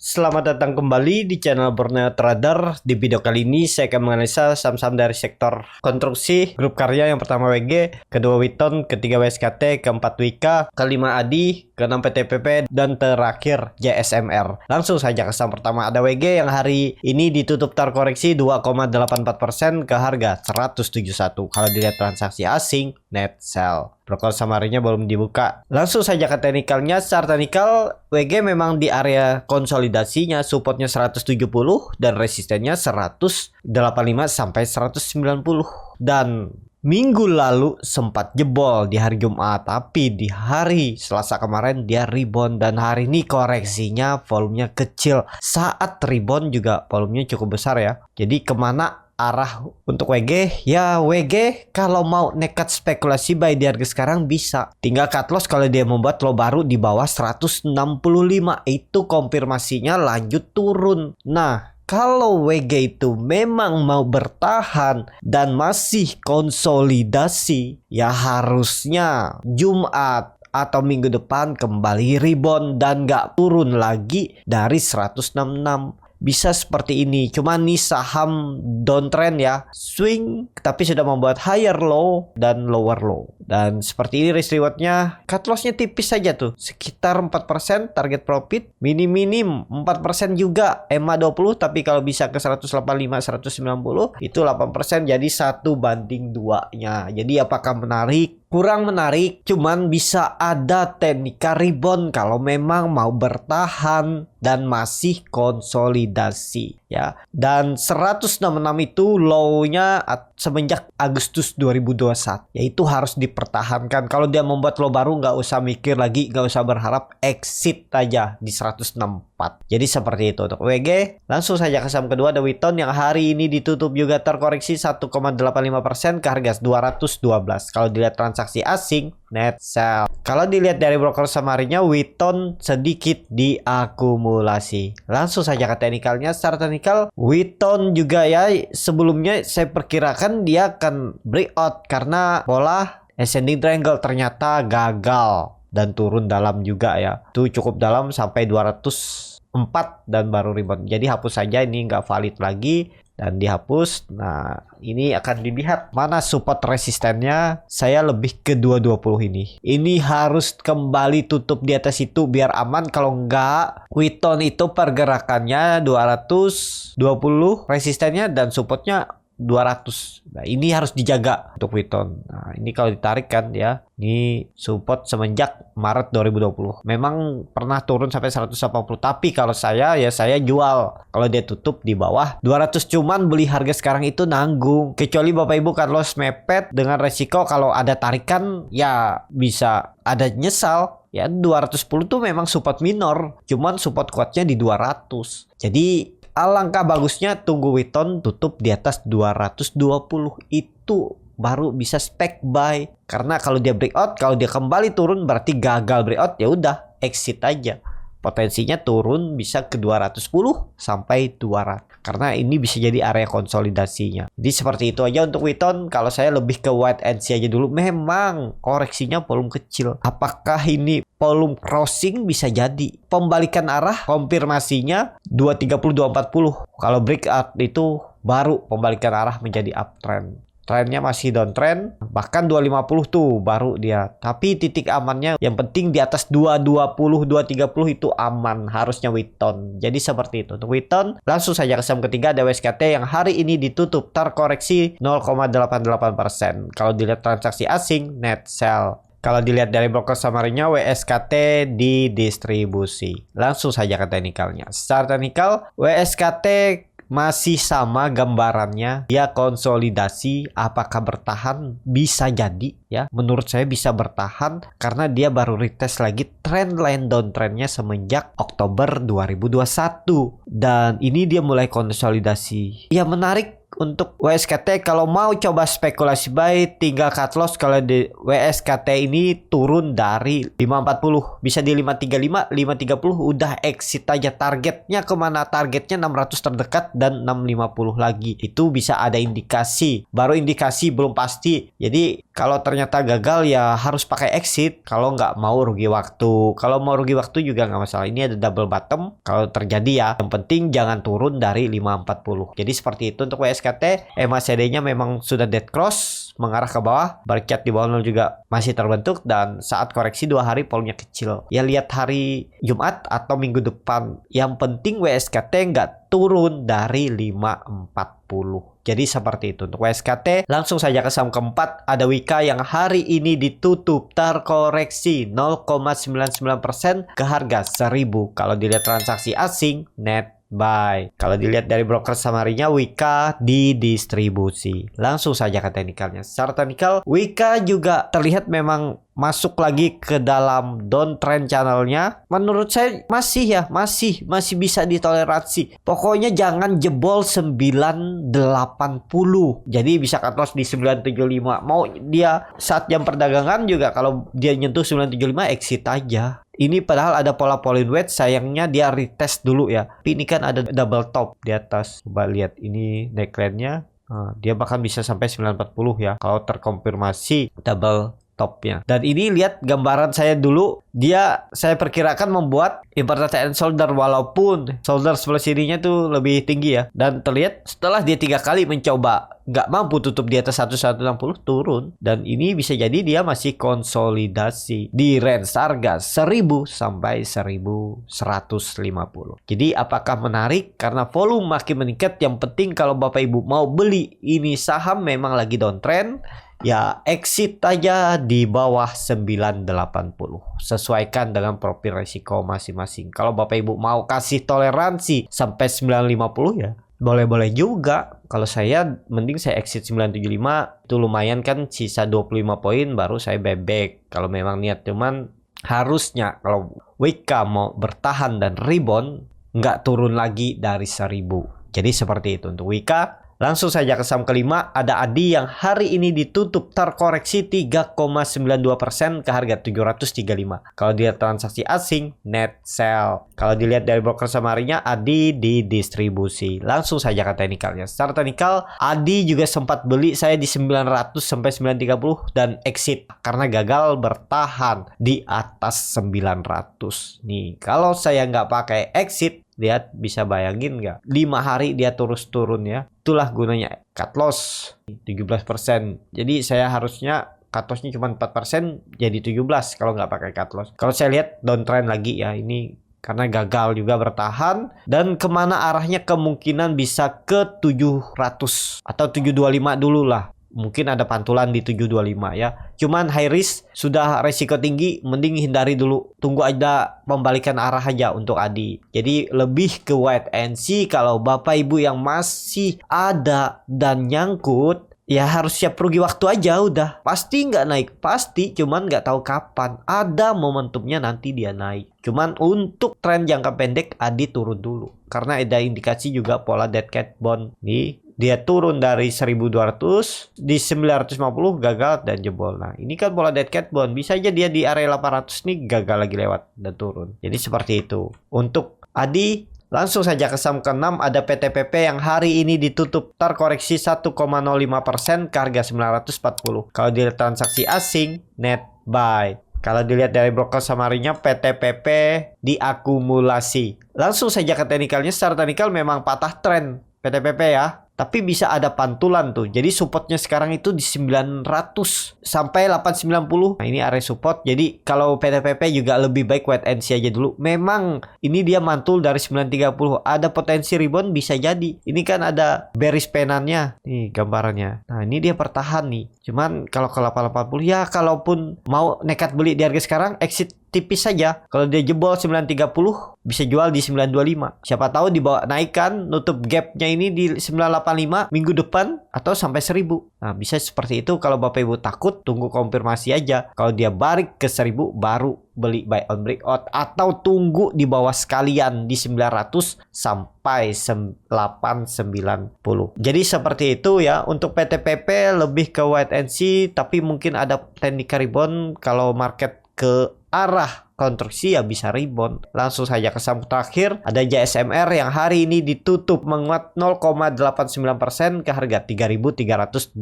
Selamat datang kembali di channel Borneo Trader. Di video kali ini saya akan menganalisa saham-saham dari sektor konstruksi. Grup karya yang pertama WG, kedua Witon, ketiga WSKT, keempat Wika, kelima Adi, keenam PTPP, dan terakhir JSMR. Langsung saja ke saham pertama, ada WG yang hari ini ditutup terkoreksi 2,84% ke harga 171. Kalau dilihat transaksi asing, net sell. Broker summary-nya belum dibuka. Langsung saja ke teknikalnya. Secara teknikal, WG memang di area konsolidasinya, supportnya 170 dan resistennya 185 sampai 190. Dan minggu lalu sempat jebol di hari Jumat, tapi di hari Selasa kemarin dia rebound dan hari ini koreksinya volumenya kecil. Saat rebound juga volumenya cukup besar ya. Jadi kemana arah untuk WG? Ya WG kalau mau nekat spekulasi buy di harga sekarang bisa. Tinggal cut loss kalau dia membuat low baru di bawah 165. Itu konfirmasinya lanjut turun. Nah, kalau WG itu memang mau bertahan dan masih konsolidasi, ya harusnya Jumat atau minggu depan kembali rebound dan gak turun lagi dari 166. Bisa seperti ini. Cuman nih saham downtrend ya, swing tapi sudah membuat higher low dan lower low. Dan seperti ini risk rewardnya, cut lossnya tipis saja tuh, sekitar 4% target profit, minim 4% juga EMA 20, tapi kalau bisa ke 185 190 itu 8%, jadi 1:2 nya. Jadi apakah menarik? Kurang menarik, cuman bisa ada teknika rebound kalau memang mau bertahan dan masih konsolidasi ya. Dan 166 itu low-nya semenjak Agustus 2021, yaitu harus dipertahankan. Kalau dia membuat low baru nggak usah mikir lagi, nggak usah berharap, exit aja di 164. Jadi seperti itu untuk WG. Langsung saja ke saham kedua, ada Witon yang hari ini ditutup juga terkoreksi 1,85% ke harga 212. Kalau dilihat transaksi asing, net sell. Kalau dilihat dari broker summary-nya, Witon sedikit diakumulasi. Langsung saja ke teknikalnya. Secara teknikal, Witon juga ya, sebelumnya saya perkirakan dia akan breakout karena pola ascending triangle ternyata gagal dan turun dalam juga ya. Itu cukup dalam sampai 204 dan baru rebound. Jadi hapus saja, ini nggak valid lagi dan dihapus. Nah, ini akan dilihat mana support resistennya. Saya lebih ke 220 ini. Ini harus kembali tutup di atas itu biar aman. Kalau enggak, Witon itu pergerakannya 220 resistennya dan supportnya 200. Nah, ini harus dijaga untuk Witon. Nah, ini kalau ditarik kan ya, ini support semenjak Maret 2020. Memang pernah turun sampai 180, tapi kalau saya ya saya jual kalau dia tutup di bawah 200. Cuman beli harga sekarang itu nanggung. Kecuali Bapak Ibu cut loss mepet dengan resiko kalau ada tarikan ya bisa ada nyesal. Ya 210 tuh memang support minor, cuman support kuatnya di 200. Jadi alangkah bagusnya tunggu Witon tutup di atas 220, itu baru bisa spek buy. Karena kalau dia breakout, kalau dia kembali turun berarti gagal breakout, ya udah exit aja. Potensinya turun bisa ke 210 sampai 200. Karena ini bisa jadi area konsolidasinya. Jadi seperti itu aja untuk Witon. Kalau saya lebih ke wait and see aja dulu. Memang koreksinya volume kecil. Apakah ini volume crossing? Bisa jadi. Pembalikan arah konfirmasinya 230 240. Kalau breakout itu baru pembalikan arah menjadi uptrend. Trennya masih downtrend, bahkan 250 tuh baru dia. Tapi titik amannya yang penting di atas 220, 230 itu aman harusnya Witon. Jadi seperti itu untuk Witon. Langsung saja ke saham ketiga, ada WSKT yang hari ini ditutup terkoreksi 0,88%. Kalau dilihat transaksi asing, net sell. Kalau dilihat dari broker summary-nya, WSKT didistribusi. Langsung saja ke teknikalnya. Secara teknikal, WSKT masih sama gambarannya, dia konsolidasi. Apakah bertahan? Bisa jadi ya, menurut saya bisa bertahan karena dia baru retest lagi trendline downtrendnya semenjak Oktober 2021 dan ini dia mulai konsolidasi. Ya menarik untuk WSKT kalau mau coba spekulasi buy tinggal cut loss kalau di WSKT ini turun dari 540 bisa di 535 530 udah exit aja. Targetnya kemana? Targetnya 600 terdekat dan 650 lagi, itu bisa ada indikasi, baru indikasi belum pasti. Jadi kalau ternyata gagal ya harus pakai exit kalau nggak mau rugi waktu. Kalau mau rugi waktu juga nggak masalah, ini ada double bottom kalau terjadi ya, yang penting jangan turun dari 540. Jadi seperti itu untuk WSKT. MACD-nya memang sudah dead cross mengarah ke bawah, bercat di bawah 0 juga masih terbentuk, dan saat koreksi 2 hari volume-nya kecil. Ya lihat hari Jumat atau minggu depan. Yang penting WSKT nggak turun dari 540. Jadi seperti itu untuk WSKT. Langsung saja ke saham keempat, ada Wika yang hari ini ditutup terkoreksi 0,99% ke harga 1000. Kalau dilihat transaksi asing net buy. Kalau dilihat dari broker summary-nya, Wika didistribusi. Langsung saja ke teknikalnya. Secara teknikal, Wika juga terlihat memang masuk lagi ke dalam downtrend channelnya. Menurut saya masih bisa ditoleransi. Pokoknya jangan jebol 980. Jadi bisa cut loss di 975. Mau dia saat jam perdagangan juga kalau dia nyentuh 975 exit aja. Ini padahal ada pola Pauline wedge, sayangnya dia retest dulu ya. Tapi ini kan ada double top di atas. Coba lihat ini neckline-nya. Dia bahkan bisa sampai 940 ya kalau terkonfirmasi double topnya. Dan ini lihat gambaran saya dulu, saya perkirakan membuat inverted and shoulder, walaupun shoulder sebelah sininya tuh lebih tinggi ya. Dan terlihat setelah dia 3 kali mencoba nggak mampu tutup di atas 1160 turun. Dan ini bisa jadi dia masih konsolidasi di range harga 1000 sampai 1150. Jadi apakah menarik? Karena volume makin meningkat. Yang penting kalau Bapak Ibu mau beli ini saham memang lagi downtrend, ya exit aja di bawah 980. Sesuaikan dengan profil resiko masing-masing. Kalau Bapak Ibu mau kasih toleransi sampai 950 ya boleh-boleh juga. Kalau saya mending saya exit 975, itu lumayan kan, sisa 25 poin baru saya buyback kalau memang niat. Cuman harusnya kalau Wika mau bertahan dan rebound nggak turun lagi dari 1000. Jadi seperti itu untuk Wika. Langsung saja ke saham kelima, ada ADI yang hari ini ditutup terkoreksi 3,92% ke harga 735. Kalau dilihat transaksi asing, net sell. Kalau dilihat dari broker summary-nya, ADI didistribusi. Langsung saja ke teknikalnya. Secara teknikal, ADI juga sempat beli saya di 900 sampai 930 dan exit karena gagal bertahan di atas 900. Nih, kalau saya nggak pakai exit, lihat bisa bayangin nggak? 5 hari dia terus turun ya. Itulah gunanya cut loss 17%. Jadi saya harusnya cut lossnya cuma 4%, jadi 17 kalau nggak pakai cut loss. Kalau saya lihat downtrend lagi ya, ini karena gagal juga bertahan. Dan kemana arahnya, kemungkinan bisa ke 700 atau 725 dulu lah. Mungkin ada pantulan di 725 ya. Cuman high risk, sudah resiko tinggi, mending hindari dulu. Tunggu aja pembalikan arah aja untuk ADI. Jadi lebih ke wait and see. Kalau Bapak Ibu yang masih ada dan nyangkut, ya harus siap rugi waktu aja udah. Pasti nggak naik, pasti. Cuman nggak tahu kapan. Ada momentumnya nanti dia naik. Cuman untuk tren jangka pendek, ADI turun dulu. Karena ada indikasi juga pola dead cat bond nih. Dia turun dari 1200 di 950 gagal dan jebol. Nah, ini kan pola dead cat bond. Bisa aja dia di area 800 nih gagal lagi lewat dan turun. Jadi seperti itu. Untuk ADI, langsung saja ke saham ke-6, ada PTPP yang hari ini ditutup terkoreksi 1,05% ke harga 940. Kalau dilihat transaksi asing, net buy. Kalau dilihat dari broker summary-nya, PTPP diakumulasi. Langsung saja ke teknikalnya. Secara teknikal memang patah tren PTPP ya. Tapi bisa ada pantulan tuh. Jadi supportnya sekarang itu di 900 sampai 890. Nah, ini area support. Jadi kalau PTPP juga lebih baik wait and see aja dulu. Memang ini dia mantul dari 930. Ada potensi rebound bisa jadi. Ini kan ada bearish penannya. Nih gambarannya. Nah, ini dia pertahan nih. Cuman kalau ke 880 ya, kalaupun mau nekat beli di harga sekarang, exit tipis saja. Kalau dia jebol 930 bisa jual di 925. Siapa tahu dibawa naikkan nutup gapnya ini di 985 minggu depan atau sampai 1000. Nah, bisa seperti itu. Kalau Bapak Ibu takut, tunggu konfirmasi aja. Kalau dia balik ke 1000 baru beli buy on breakout, atau tunggu di bawah sekalian di 900 sampai 890. Jadi seperti itu ya. Untuk PTPP lebih ke wait and see, tapi mungkin ada technical rebound. Kalau market ke arah konstruksi ya bisa rebound. Langsung saja ke saham terakhir, ada JSMR yang hari ini ditutup menguat 0,89% ke harga 3.380.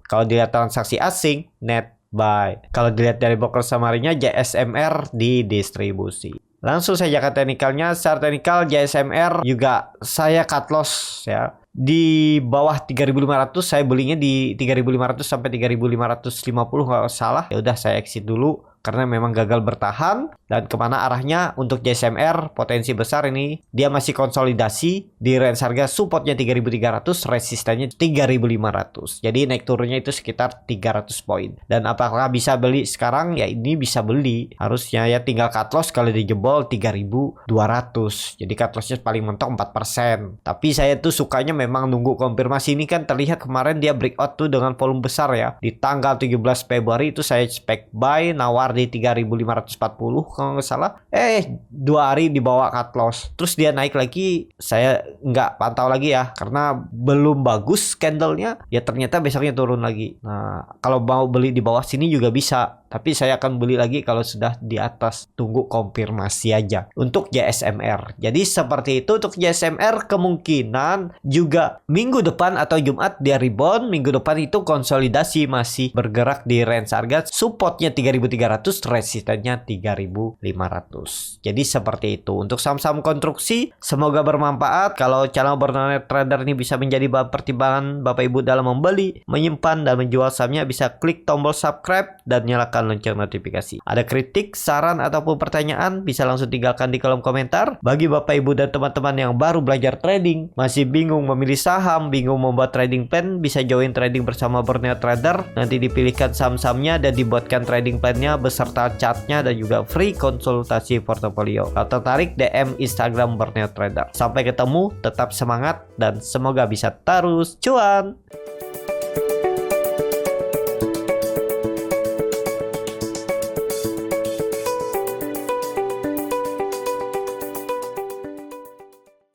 Kalau dilihat transaksi asing, net buy. Kalau dilihat dari broker summary-nya, JSMR didistribusi. Langsung saja ke teknikalnya. Secara teknikal JSMR juga saya cut loss ya. Di bawah 3.500 saya belinya di 3.500 sampai 3.550 kalau salah. Ya udah saya exit dulu karena memang gagal bertahan. Dan kemana arahnya untuk JSMR potensi besar ini, dia masih konsolidasi di range harga supportnya 3.300, resistannya 3.500. Jadi naik turunnya itu sekitar 300 poin. Dan apakah bisa beli sekarang? Ya ini bisa beli. Harusnya ya tinggal cut loss kalau dijebol 3.200. Jadi cut lossnya paling mentok 4%. Tapi saya tuh sukanya memang nunggu konfirmasi. Ini kan terlihat kemarin dia breakout tuh dengan volume besar ya. Di tanggal 17 Februari itu saya spek buy, nawar di 3.540 kalau nggak salah. 2 hari dibawa cut loss. Terus dia naik lagi, saya nggak pantau lagi ya. Karena belum bagus candlenya, ya ternyata besoknya turun lagi. Nah, kalau mau beli di bawah sini juga bisa. Tapi saya akan beli lagi kalau sudah di atas. Tunggu konfirmasi aja. Untuk JSMR. Jadi seperti itu untuk JSMR, kemungkinan juga minggu depan atau Jumat dia rebound. Minggu depan itu konsolidasi masih bergerak di range harga. Supportnya 3.300, resistannya 3.500. Jadi seperti itu. Untuk saham-saham konstruksi, semoga bermanfaat. Kalau channel Bernard Trader ini bisa menjadi bahan pertimbangan Bapak Ibu dalam membeli, menyimpan, dan menjual sahamnya, bisa klik tombol subscribe dan nyalakan lonceng notifikasi. Ada kritik, saran, ataupun pertanyaan, bisa langsung tinggalkan di kolom komentar. Bagi Bapak Ibu dan teman-teman yang baru belajar trading, masih bingung memilih saham, bingung membuat trading plan, bisa join trading bersama Bernard Trader. Nanti dipilihkan saham-sahamnya dan dibuatkan trading plan-nya beserta chartnya dan juga free konsultasi portofolio. Kalau tertarik, DM Instagram Bernard Trader. Sampai ketemu, tetap semangat dan semoga bisa terus cuan.